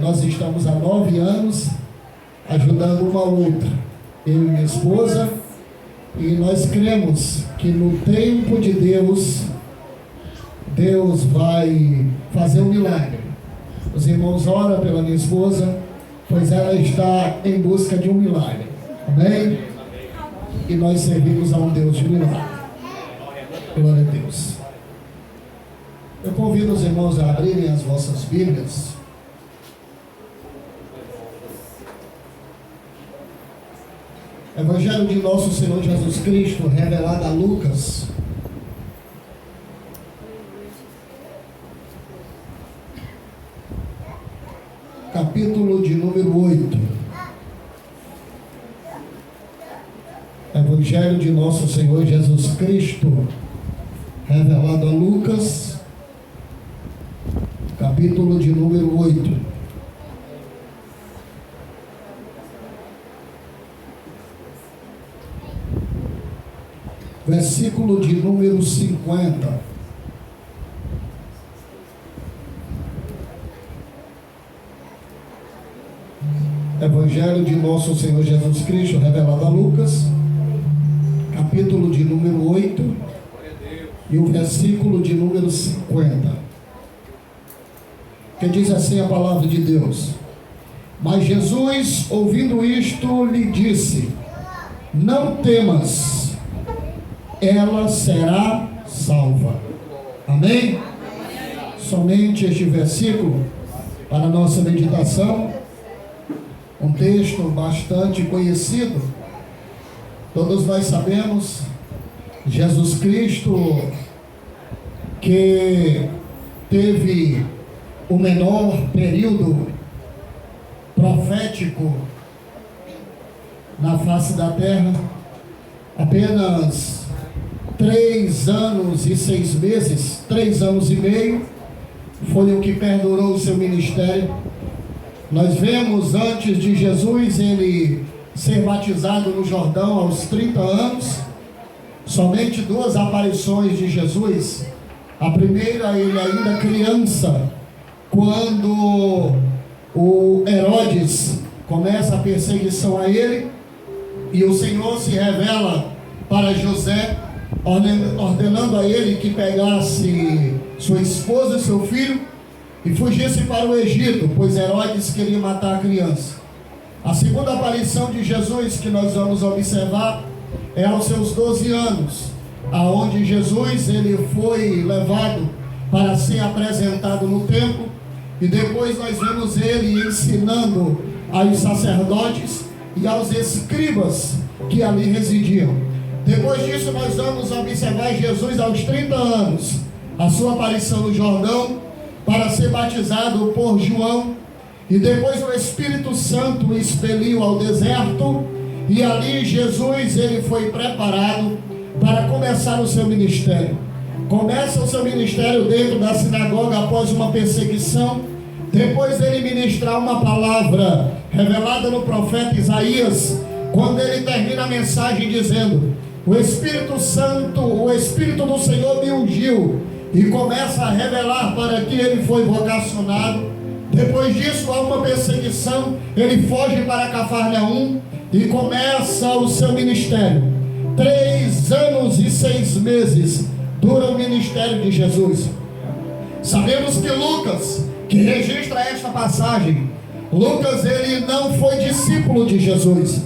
nós estamos há 9 anos ajudando uma outra, eu e minha esposa, e nós cremos que no tempo de Deus, Deus vai fazer um milagre. Os irmãos oram pela minha esposa, pois ela está em busca de um milagre. Amém? E nós servimos a um Deus de milagre. Glória a Deus. Eu convido os irmãos a abrirem as vossas Bíblias. Evangelho de nosso Senhor Jesus Cristo, revelado a Lucas. Capítulo de número 8. Evangelho de nosso Senhor Jesus Cristo, revelado a Lucas, capítulo de número 8. Versículo de número 50. Evangelho de nosso Senhor Jesus Cristo, revelado a Lucas, capítulo de número 8, e o versículo de número 50. Que diz assim a palavra de Deus: Mas Jesus, ouvindo isto, lhe disse: Não temas, ela será salva. Amém? Somente este versículo para a nossa meditação. Um texto bastante conhecido, todos nós sabemos. Jesus Cristo, que teve o menor período profético na face da terra, apenas 3 anos e 6 meses, 3 anos e meio, foi o que perdurou o seu ministério. Nós vemos antes de Jesus ele ser batizado no Jordão aos 30 anos, somente 2 aparições de Jesus. A primeira, ele ainda criança, quando o Herodes começa a perseguição a ele, e o Senhor se revela para José, ordenando a ele que pegasse sua esposa e seu filho e fugisse para o Egito, pois Herodes queria matar a criança. A segunda aparição de Jesus que nós vamos observar é aos seus 12 anos, aonde Jesus ele foi levado para ser apresentado no templo, e depois nós vemos ele ensinando aos sacerdotes e aos escribas que ali residiam. Depois disso nós vamos observar Jesus aos 30 anos, a sua aparição no Jordão, para ser batizado por João, e depois o Espírito Santo o expeliu ao deserto, e ali Jesus ele foi preparado para começar o seu ministério. Começa o seu ministério dentro da sinagoga após uma perseguição, depois ele ministrar uma palavra revelada no profeta Isaías, quando ele termina a mensagem dizendo: o Espírito Santo, o Espírito do Senhor me ungiu, e começa a revelar para que ele foi vocacionado. Depois disso há uma perseguição, ele foge para Cafarnaum e começa o seu ministério. 3 anos e 6 meses dura o ministério de Jesus. Sabemos que Lucas, que registra esta passagem, Lucas ele não foi discípulo de Jesus.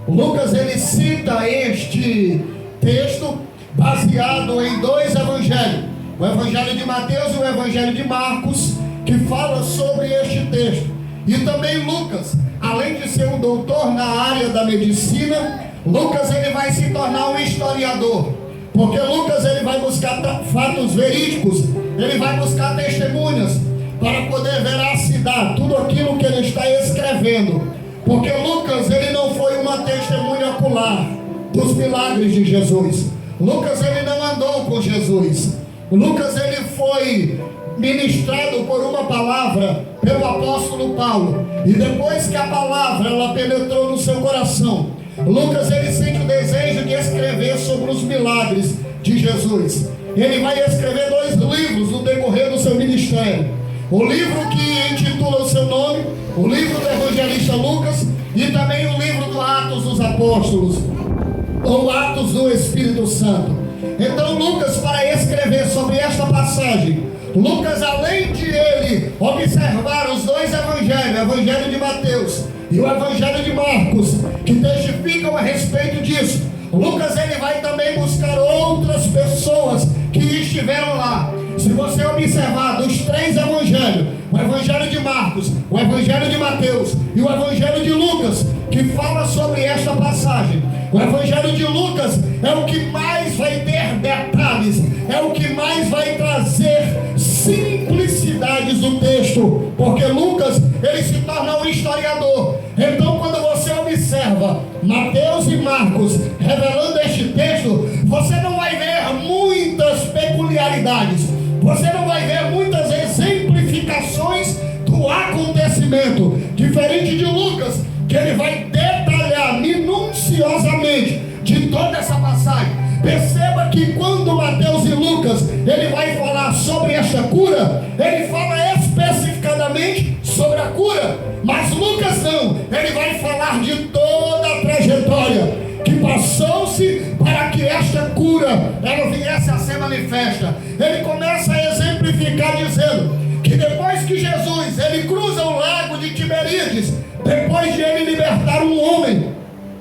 Lucas ele cita este texto baseado em 2 evangelhos, o Evangelho de Mateus e o Evangelho de Marcos, que fala sobre este texto. E também Lucas, além de ser um doutor na área da medicina, Lucas ele vai se tornar um historiador, porque Lucas ele vai buscar fatos verídicos, ele vai buscar testemunhas para poder veracidar tudo aquilo que ele está escrevendo, porque Lucas ele não foi uma testemunha ocular dos milagres de Jesus. Lucas ele não andou com Jesus. Lucas ele foi ministrado por uma palavra pelo apóstolo Paulo, e depois que a palavra ela penetrou no seu coração, Lucas ele sente o desejo de escrever sobre os milagres de Jesus. Ele vai escrever 2 livros no decorrer do seu ministério. O livro que intitula o seu nome, o livro do evangelista Lucas e também o livro do Atos dos Apóstolos, ou Atos do Espírito Santo. Então Lucas, para escrever sobre esta passagem, Lucas, além de ele observar os dois evangelhos, o evangelho de Mateus e o evangelho de Marcos, que testificam a respeito disso, Lucas ele vai também buscar outras pessoas que estiveram lá. Se você observar dos três evangelhos, o evangelho de Marcos, o evangelho de Mateus e o evangelho de Lucas, que fala sobre esta passagem, o evangelho de Lucas é o que mais vai ter detalhes, é o que mais vai trazer simplicidades do texto, porque Lucas ele se torna um historiador. Então quando você observa Mateus e Marcos revelando este texto, você não vai ver muitas peculiaridades, você não vai ver muitas exemplificações do acontecimento, diferente de Lucas, que ele vai detalhar minuciosamente de toda essa passagem. Perceba que quando Mateus e Lucas ele vai falar sobre esta cura, ele fala especificadamente sobre a cura, mas Lucas não, ele vai falar de toda a trajetória que passou-se para que esta cura ela viesse a ser manifesta. Ele começa a exemplificar dizendo que depois que Jesus ele cruza o lago de Tiberíades, depois de ele libertar um homem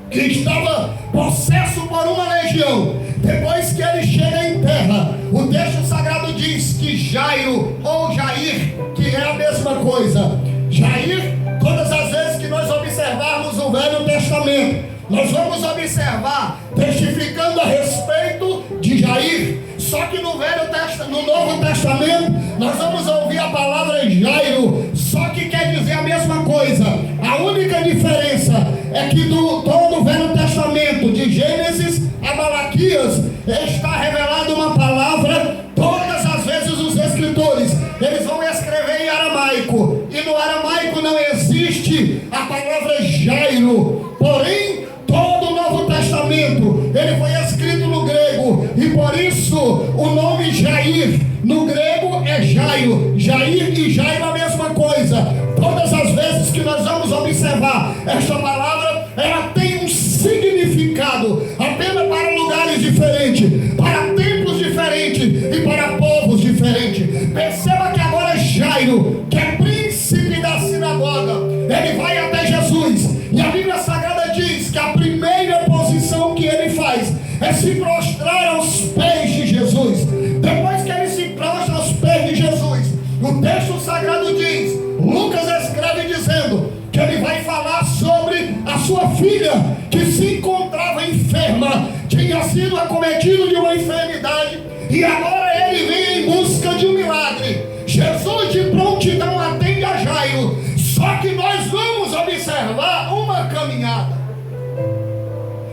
que estava possesso por uma legião, depois que ele chega em terra, o texto sagrado diz que Jairo ou Jair, que é a mesma coisa, Jair, todas as vezes que nós observarmos o Velho Testamento, nós vamos observar testificando a respeito de Jair. Só que no Novo Testamento nós vamos ouvir a palavra Jairo, só que quer dizer a mesma coisa. A única diferença é que todo o Velho Testamento, de Gênesis a Malaquias, está revelada uma palavra. Todas as vezes os escritores eles vão escrever em aramaico, e no aramaico não existe a palavra Jairo. Porém todo o Novo Testamento ele foi escrito no grego, e por isso o nome Jair no grego é Jairo. Jair e Jairo a mesma coisa. Todas as vezes que nós vamos observar esta palavra, ela tem um significado apenas para lugares diferentes, para templos diferentes e para povos diferentes. Perceba que agora Jairo, que é príncipe da sinagoga, ele vai até Jesus, e a Bíblia Sagrada diz que a primeira posição que ele faz é se prostrar aos pés de Jesus. Depois que ele se prostra aos pés de Jesus, o texto sagrado diz, Lucas escreve dizendo que ele vai falar sobre a sua filha, que se encontrava enferma, tinha sido acometido de uma enfermidade, e agora ele vem em busca de um milagre. Jesus de prontidão atende a Jairo, só que nós vamos observar uma caminhada.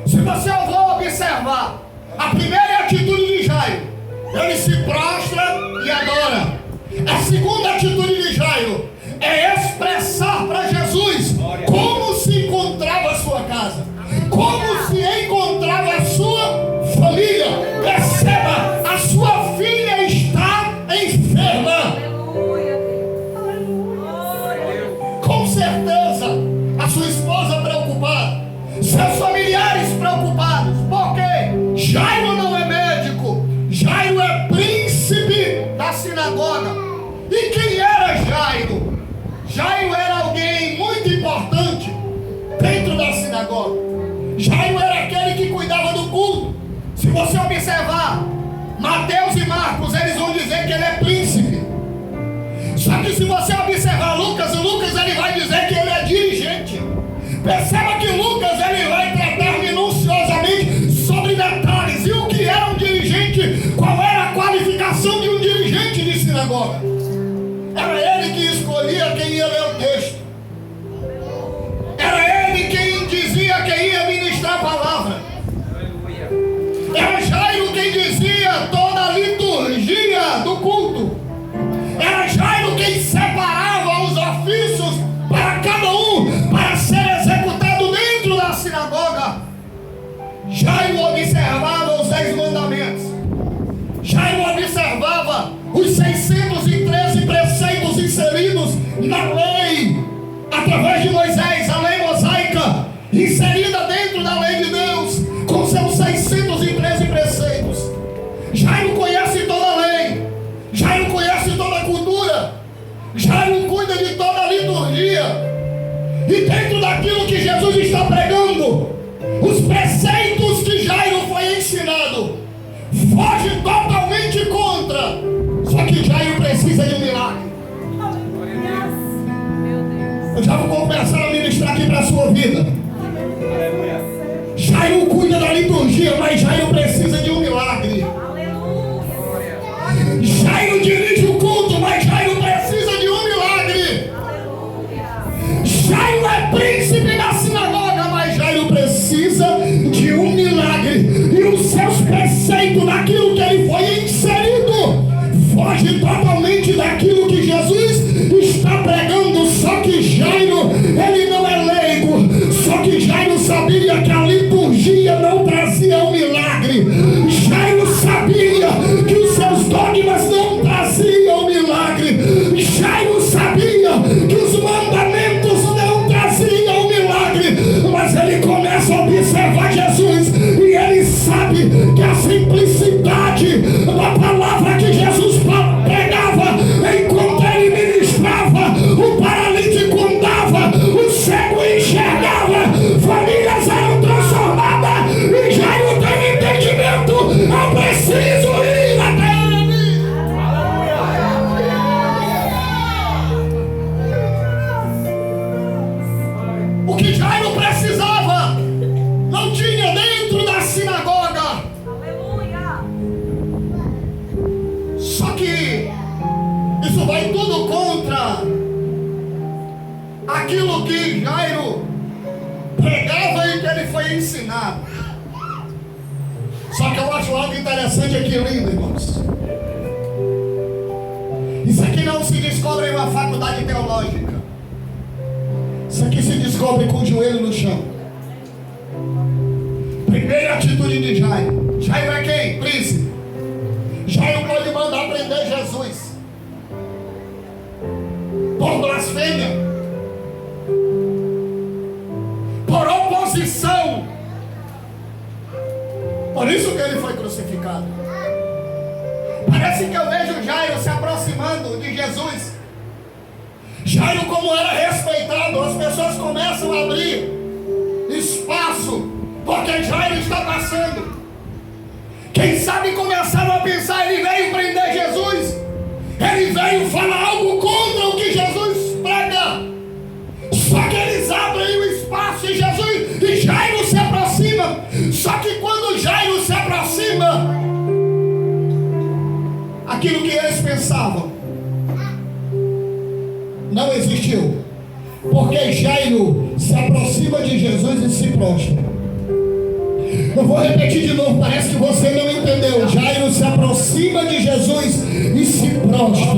Se você for observar a primeira atitude de Jairo, ele se prostra e adora. A segunda atitude de Jairo é expressar para Jesus como se encontrava a sua casa, como se encontrava a sua família. Perceba, a sua filha está enferma. Com certeza, a sua esposa preocupada, seus familiares preocupados. Por quê? Jairo não é médico, Jairo é príncipe da sinagoga. E quem era Jairo? Jairo era alguém muito importante dentro da sinagoga. Jairo era aquele que cuidava do culto. Se você observar Mateus e Marcos, eles vão dizer que ele é príncipe. Só que se você observar Lucas ele vai dizer que ele é dirigente. Perceba que Lucas ele vai tratar minuciosamente sobre detalhes. E o que era um dirigente? Qual era a qualificação de um dirigente de sinagoga? Era ele que escolhia quem ia ler o texto. Era ele quem dizia quem ia ministrar a palavra. Era Jairo quem dizia toda a liturgia do culto. Era Jairo quem separava através de Moisés, a lei mosaica, inserida dentro da lei de Deus, com seus 613 preceitos. Jairo conhece toda a lei, Jairo conhece toda a cultura, Jairo cuida de toda a liturgia, e dentro daquilo que Jesus está pregando, os preceitos que Jairo foi ensinado, foge totalmente contra. Só que Jairo precisa de um milagre. Eu já vou começar a ministrar aqui para a sua vida. Jairo cuida da liturgia, mas Jairo precisa de um milagre. Jairo dirige o culto, mas Jairo precisa de um milagre. Jairo é príncipe da sinagoga, mas Jairo precisa de um milagre. E os seus preceitos, daquilo que ele foi inserido, foge totalmente daquilo que Jesus está pregando. Só que Jairo, ele não é leigo. Só que Jairo sabia que a liturgia não trazia um milagre. Jairo sabia que os seus dogmas não traziam milagre. Jairo sabia que os mandamentos não traziam milagre. Mas ele começa a observar Jesus, e ele sabe que a simplicidade da palavra que Jesus pregava, enquanto ele ministrava, o paralítico andava, o cego enxergava, famílias eram transformadas. E Jairo tem entendimento: eu preciso ir até ele. O que Jairo precisava não tinha dentro da sinagoga. Só que isso vai tudo contra aquilo que Jairo pregava e que ele foi ensinado. Só que eu acho algo interessante aqui, lindo, irmãos. Isso aqui não se descobre em uma faculdade teológica. Isso aqui se descobre com o joelho no chão. Primeira atitude de Jairo. Jairo é quem? Príncipe. Jairo pode mandar prender Jesus por blasfêmia, por oposição. Por isso que ele foi crucificado. Parece que eu vejo Jairo se aproximando de Jesus. Jairo, como era respeitado, as pessoas começam a abrir espaço, porque Jairo está passando. Quem sabe começaram a pensar: ele veio prender Jesus, ele veio falar algo contra o que Jesus prega. Só que eles abrem o espaço e Jesus e Jairo se aproxima. Só que quando Jairo se aproxima, aquilo que eles pensavam não existiu, porque Jairo se aproxima de Jesus e se prostra. Eu vou repetir de novo, parece que você não entendeu. Jairo se aproxima de Jesus e se prostra.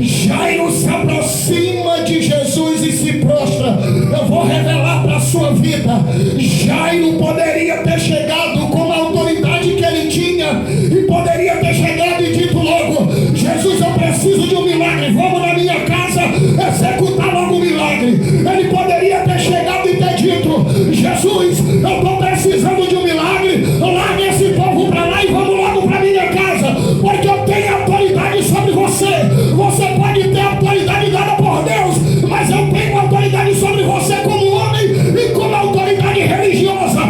Jairo se aproxima de Jesus e se prostra. Eu vou revelar para a sua vida. Jairo poderia ter chegado com a autoridade que ele tinha, e poderia ter chegado e dito logo: Jesus, eu preciso de um milagre, vamos na minha casa executar logo o milagre. Ele poderia ter chegado e ter dito: Jesus, eu estou precisando de um milagre, largue esse povo para lá e vamos logo para minha casa, porque eu tenho autoridade sobre você. Você pode ter autoridade dada por Deus, mas eu tenho autoridade sobre você como homem e como autoridade religiosa.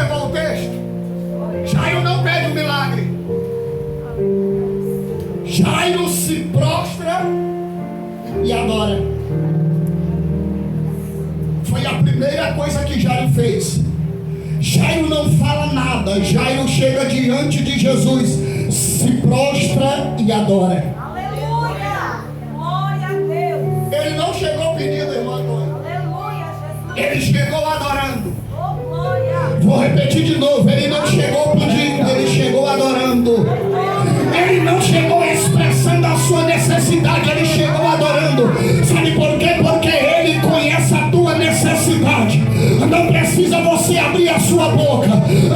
observar o texto, Jairo não pede um milagre. Jairo se prostra e adora. Foi a primeira coisa que Jairo fez. Jairo não fala nada. Jairo chega diante de Jesus, se prostra e adora. Aleluia! Glória a Deus! Ele não chegou pedindo, irmão. Aleluia, Jesus! Ele chegou adorando. Oh, glória! Vou repetir de novo. Ele não chegou pedindo, ele chegou adorando. Ele não chegou expressando a sua necessidade, ele chegou adorando. Sabe por quê? Porque ele conhece a tua necessidade. Não precisa você abrir a sua boca,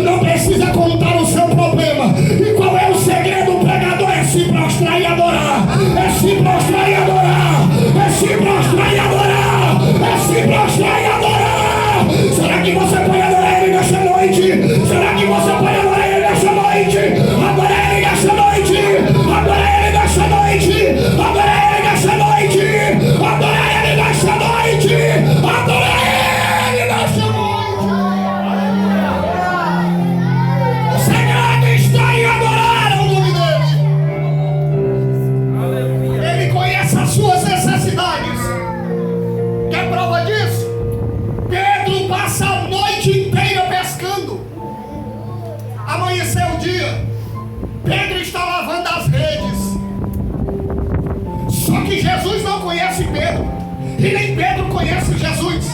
não precisa contar o seu problema. E qual é o segredo, pregador? É se prostrar e adorar. É se prostrar e adorar. É se prostrar e adorar. É se prostrar e adorar. Será que você pode adorar ele nessa noite? Será que você pode adorar ele nessa noite? Adorar ele nessa noite. Adorar ele nessa noite. Adorar ele nessa noite. Adorar ele nessa noite. Adorar ele nessa noite. O segredo está em adorar o nome dele. Ele conhece as suas necessidades. Quer prova disso? Pedro passa a noite inteira pescando. Amanheceu o dia. Pedro está lavando as redes. Só que Jesus não conhece Pedro. E nem Pedro conhece Jesus.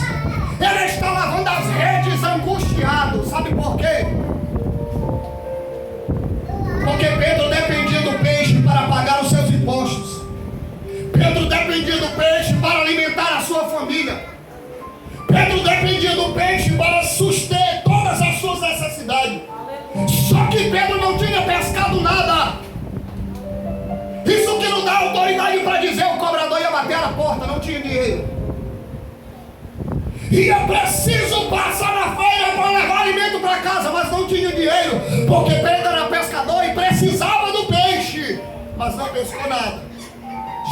Ele está lavando as redes angustiado. Sabe por quê? Porque Pedro dependia do peixe para pagar os seus impostos. Pedro dependia do peixe para alimentar a sua família. Pedro dependia do peixe para suster todas as suas necessidades. Só que Pedro não tinha pescado nada. Isso que não dá autoridade para dizer o cobrador ia bater na porta, não tinha dinheiro. E eu preciso passar na feira para levar alimento para casa, mas não tinha dinheiro, porque Pedro era pescador e precisava do peixe, mas não pescou nada.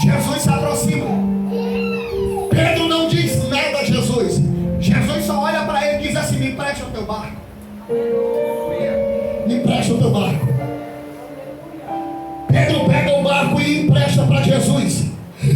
Jesus se aproxima. Pedro não diz nada a Jesus. Jesus só olha para ele e diz assim: me empresta o teu barco. Me empresta o teu barco. Pedro pega o barco e empresta para Jesus.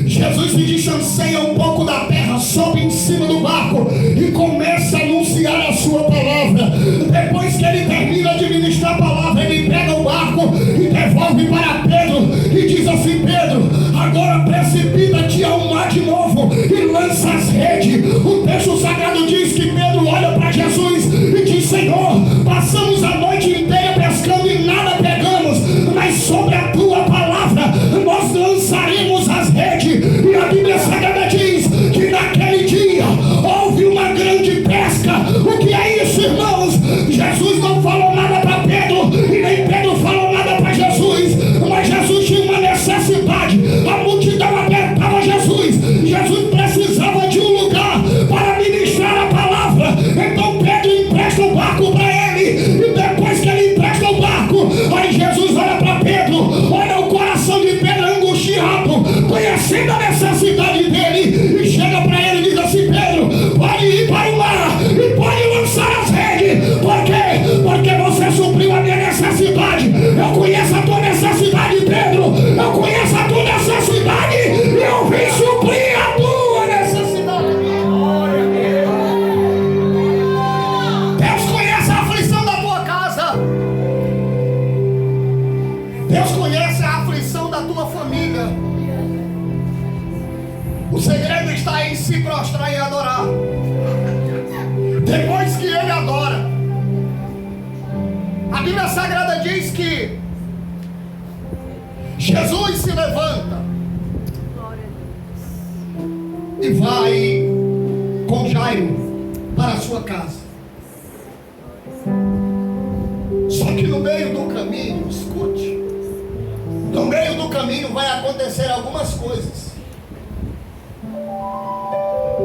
Jesus se distancia um pouco da terra, sobe em cima do barco e começa a anunciar a sua palavra. Depois que ele termina de ministrar a palavra, ele pega o barco e devolve para Pedro e diz assim: Pedro, agora precipita-te ao mar de novo e lança as redes. O texto sagrado diz que Pedro olha para Jesus e diz: Senhor, passamos a noite inteira pescando e nada pegamos, mas sobre a tua palavra nós lançaremos as redes. E a Bíblia Sagrada diz que naquele dia houve uma grande pesca. O que é isso, irmãos? Jesus não falou nada para Pedro e nem Pedro falou nada para Jesus, mas Jesus tinha uma necessidade. A multidão apertava Jesus. Jesus precisava de um lugar para ministrar a palavra. Então Pedro empresta o barco para ele, e depois que ele empresta o barco, aí Jesus olha para Pedro, olha o coração de Pedro angustiado, conhecendo a necessidade dele, e chega para ele e diz assim: Pedro, pode ir para o mar e pode lançar as redes. Por quê? Porque você supriu a minha necessidade. Eu conheço a tua necessidade, Pedro. Eu conheço a tua necessidade e eu vim suprir a tua necessidade. Deus conhece a aflição da tua casa. Deus conhece a aflição da tua família. O segredo está em se prostrar e adorar. Depois que ele adora, a Bíblia Sagrada diz que Jesus se levanta e vai com Jairo para a sua casa. Só que no meio do caminho, escute, no meio do caminho vai acontecer algumas coisas.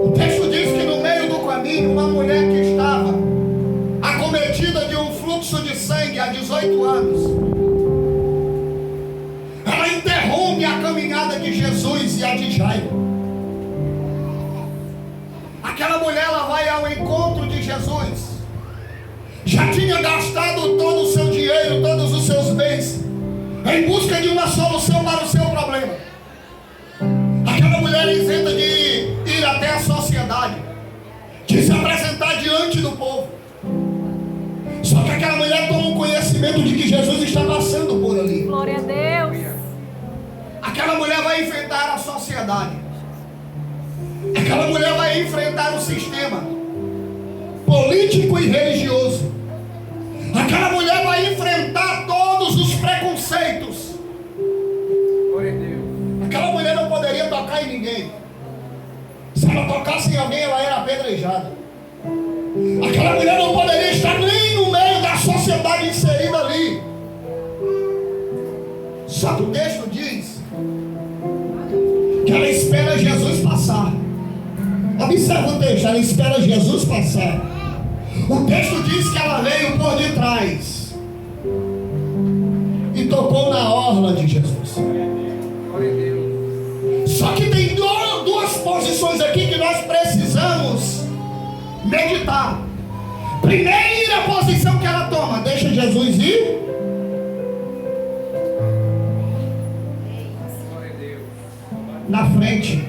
O texto diz que no meio do caminho, uma mulher que estava acometida de um fluxo de sangue há 18 anos, ela interrompe a caminhada de Jesus e a de Jairo. Aquela mulher, ela vai ao encontro de Jesus já tinha gastado todo o seu dinheiro, todos os seus bens, em busca de uma solução para o seu problema. Aquela mulher isenta de ir até a sociedade, de se apresentar diante do povo. Só que aquela mulher tomou conhecimento de que Jesus está passando por ali. Glória a Deus. Aquela mulher vai enfrentar a sociedade. Aquela mulher vai enfrentar o sistema político e religioso. Aquela mulher vai enfrentar todos os preconceitos. Aquela mulher não poderia tocar em ninguém. Se ela tocasse em alguém, ela era apedrejada. Aquela mulher não poderia estar nem no meio da sociedade inserida ali. Só que o texto diz que ela espera Jesus passar. Observa o texto, ela espera Jesus passar. O texto diz que ela veio por detrás e tocou na orla de Jesus. Só que tem duas posições aqui que nós precisamos meditar. Primeira posição que ela toma: deixa Jesus ir. Na frente.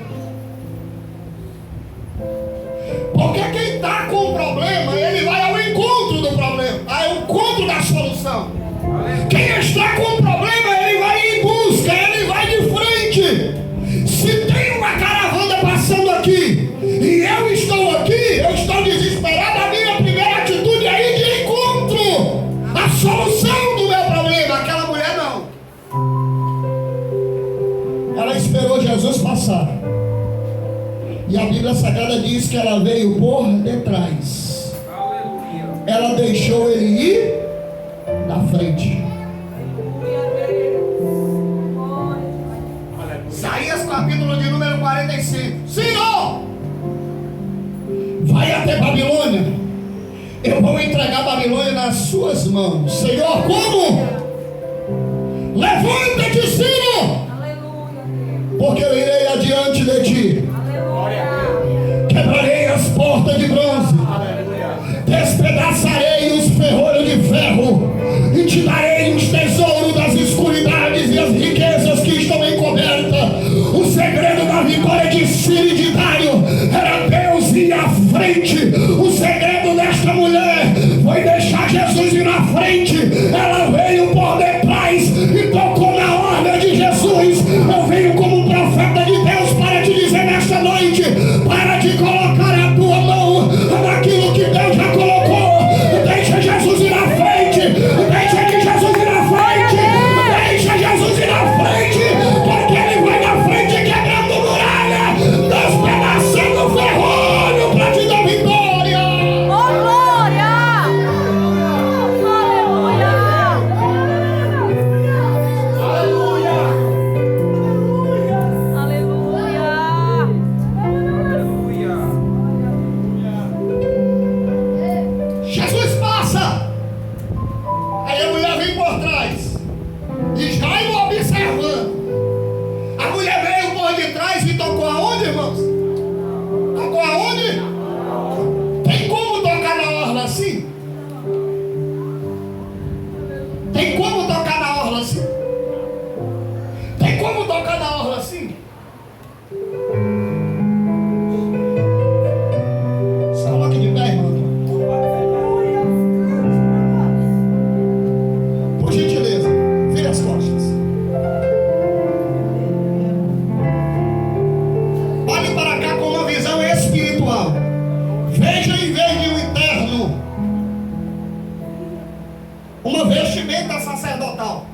Porque quem está com o problema, ele vai ao encontro do problema, ao encontro da solução. Quem está com o problema, ele vai em busca, ele vai de frente. Se tem uma caravana passando aqui e eu estou aqui, eu estou desesperado, a minha primeira atitude é ir de encontro à solução do meu problema. Aquela mulher não. Ela esperou Jesus passar. E a Bíblia Sagrada diz que ela veio por detrás. Ela deixou ele ir na frente. Isaías capítulo de número 45. Senhor, vai até Babilônia. Eu vou entregar Babilônia nas suas mãos. Senhor, como? Levanta-te, Ciro, porque eu irei adiante de ti. Quebrarei as portas de bronze, despedaçarei os ferrolhos de ferro, e te darei os tesouros das escuridades e as riquezas que estão encobertas. O segredo da vitória de Ciro e de Dário era Deus ir à frente. O segredo desta mulher foi deixar Jesus ir na frente. Ela veio por detrás e tocou na orla de Jesus. Eu venho como um profeta de Deus para te dizer nesta noite: para de colocar a tua mão naquilo que Deus já colocou. Deixa Jesus ir na frente. Deixa que Jesus ir na frente. Deixa Jesus ir na frente. Porque ele vai na frente quebrando muralha, despedaçando ferrolho para te dar vitória. Oh, glória! Aleluia! Aleluia! Jesus passa. Aí a mulher vem por trás e Jairo observando. A mulher veio por detrás e tocou aonde, irmãos? Tocou aonde? Tem como tocar na orla assim? Tem como tocar na orla assim? Tem como tocar na orla assim? Se coloque de pé, irmão. Por gentileza, vire as costas. Olhe para cá com uma visão espiritual. Veja em vez de um interno, uma vestimenta sacerdotal.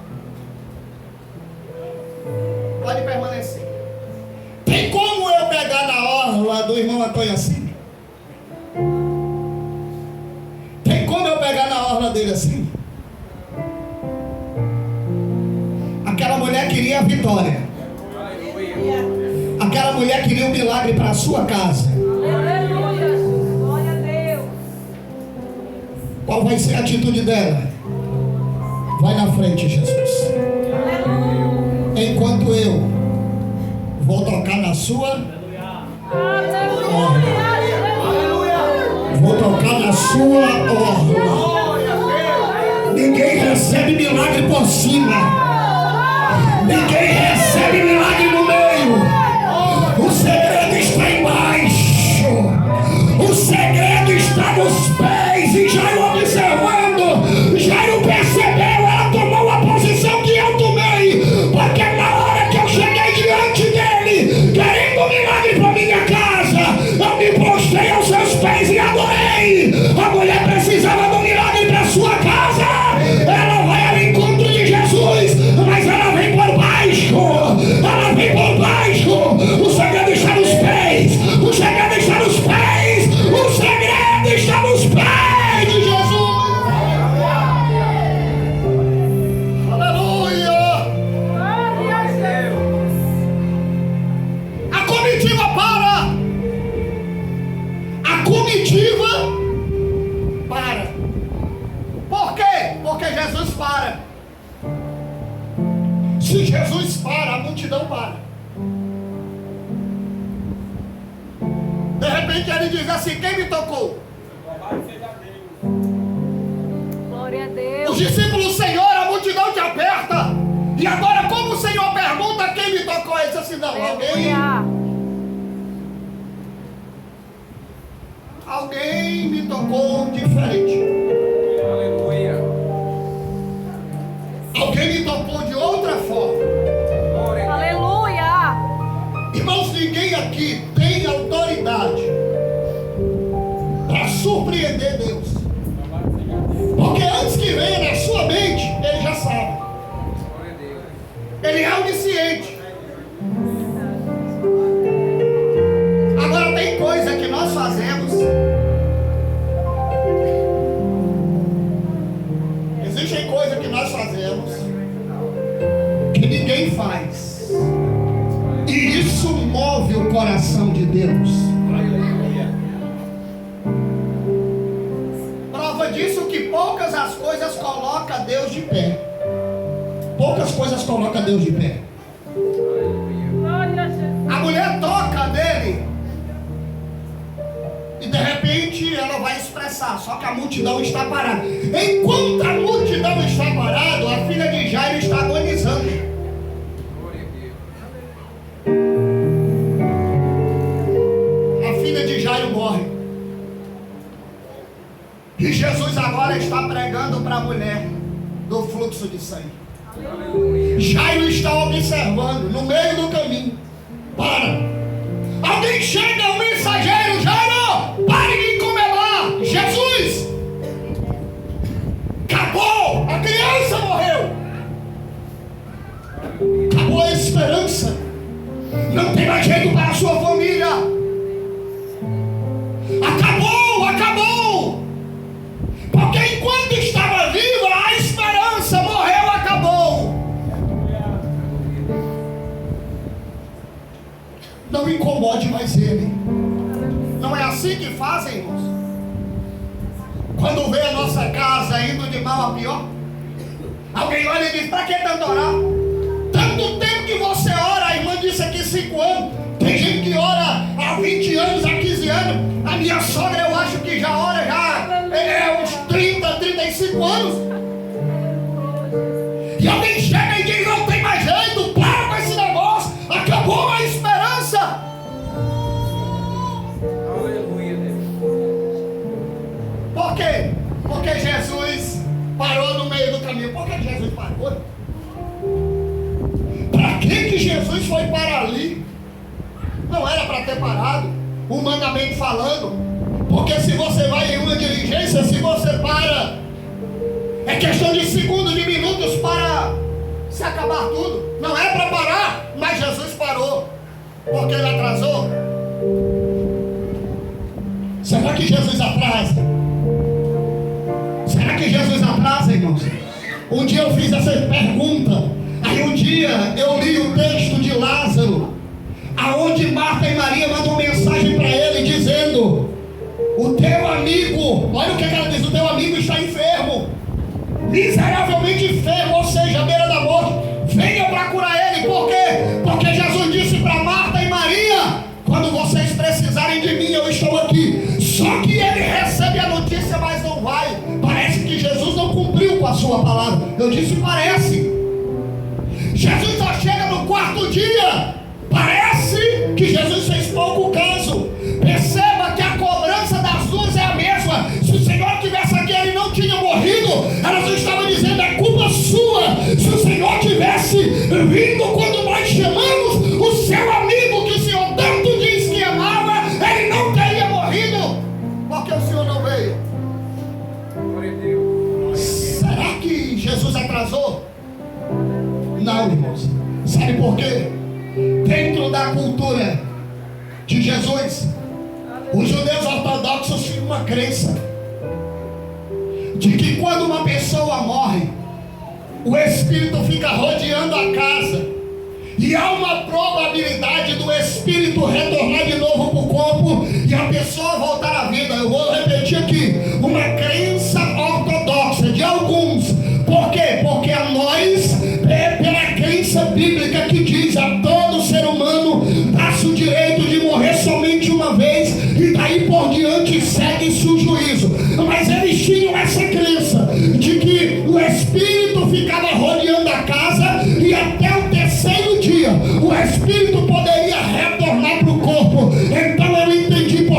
Pode permanecer. Tem como eu pegar na orla do irmão Antônio assim? Tem como eu pegar na orla dele assim? Aquela mulher queria a vitória. Aquela mulher queria um milagre para a sua casa. Aleluia! Glória a Deus! Qual vai ser a atitude dela? Vai na frente, Jesus. Aleluia! Enquanto eu vou tocar na sua, Aleluia! vou tocar na sua orla. recebe milagre por cima. Ninguém recebe milagre no meio. O segredo está embaixo. O segredo está nos pés. E Jairo observando, Jairo percebeu, ela tomou a posição que eu tomei. Porque na hora que eu cheguei diante dele, querendo um milagre para minha casa, eu me prostrei aos seus pés e adorei. A mulher precisava de um milagre para sua casa. Ela vai ao encontro de Jesus, mas ela vem por baixo. Ela vem por baixo. O segredo está nos pés. O segredo está nos pés. O segredo está nos pés de Jesus. Aleluia. A comitiva para. A comitiva para. Por quê? Porque Jesus para. Se Jesus para, a multidão para. De repente ele diz assim: quem me tocou? Glória a Deus. Os discípulos: Senhor, a multidão te aperta. E agora, como o Senhor pergunta quem me tocou, ele diz assim: não, alguém me tocou diferente. Aleluia. Alguém me tocou de outra forma. Aleluia. Irmãos, ninguém aqui tem autoridade para surpreender Deus. Porque antes que venha na sua mente, ele já sabe. Ele é onisciente. Agora tem coisa que nós fazemos. Existem coisas que nós fazemos que ninguém faz. E isso move o coração de Deus. Prova disso que poucas as coisas colocam Deus de pé. Poucas coisas colocam Deus de pé. A mulher toca nele e de repente ela vai expressar, só que a multidão está parada. Enquanto a multidão está parada, a filha de Jairo está agonizando. Jairo morre. E Jesus agora está pregando para a mulher do fluxo de sangue. Jairo está observando no meio do caminho. Para. Alguém chega, um mensageiro: Jairo, pare de incomodar. Jesus, acabou. A criança morreu. Acabou a esperança. Não tem mais jeito para a sua família. Acabou. Porque enquanto estava viva, a esperança morreu, acabou. Não incomode mais ele. Não é assim que fazem, irmãos? Quando vê a nossa casa indo de mal a pior, alguém olha e diz: para que tanto orar? Tanto tempo que você ora. A irmã disse aqui 5 anos. Tem gente que ora há 20 anos, há 15 anos. A minha sogra, eu acho que já ora uns 30, 35 anos. E alguém chega e diz: não tem mais jeito, para com esse negócio, acabou a esperança. Aleluia, Deus. Por quê? Porque Jesus parou no meio do caminho. Por que Jesus parou? Para que Jesus foi parar ali? Não era para ter parado, humanamente falando. Porque se você vai em uma diligência, se você para, é questão de segundos, de minutos para se acabar tudo. Não é para parar, mas Jesus parou. Porque ele atrasou. Será que Jesus atrasa? Será que Jesus atrasa, irmãos? Um dia eu fiz essa pergunta. Aí um dia eu li o texto de Lázaro, aonde Marta e Maria mandam uma mensagem para ele dizendo: o teu amigo, olha o que ela diz: o teu amigo está enfermo, miseravelmente enfermo, ou seja, à beira da morte. Venha procurar ele. Por quê? Porque Jesus disse para Marta e Maria: quando vocês precisarem de mim, eu estou aqui. Só que ele recebe a notícia, mas não vai. Parece que Jesus não cumpriu com a sua palavra. Eu disse parece. Jesus só chega no quarto dia. Parece que Jesus fez pouco caso. Perceba que a cobrança das duas é a mesma. Se o Senhor tivesse aqui, ele não tinha morrido. Elas estavam dizendo, é culpa sua. Se o Senhor tivesse vindo quando nós chamamos o seu amigo, que o Senhor tanto diz que amava, ele não teria morrido. Porque o Senhor não veio. Glória a Deus. Será que Jesus atrasou? Não, irmãos. Sabe por quê? Dentro da cultura de Jesus, os judeus ortodoxos tinham uma crença de que quando uma pessoa morre, o espírito fica rodeando a casa, e há uma probabilidade do espírito retornar de novo para o corpo e a pessoa voltar à vida. Eu vou repetir aqui, uma crença ortodoxa de alguns. Por quê? Porque a nós, pela crença bíblica que diz a todo ser humano dá-se o direito de morrer somente uma vez, e daí por diante segue-se o juízo. Mas eles tinham essa crença de que o espírito ficava rodeando a casa, e até o terceiro dia o espírito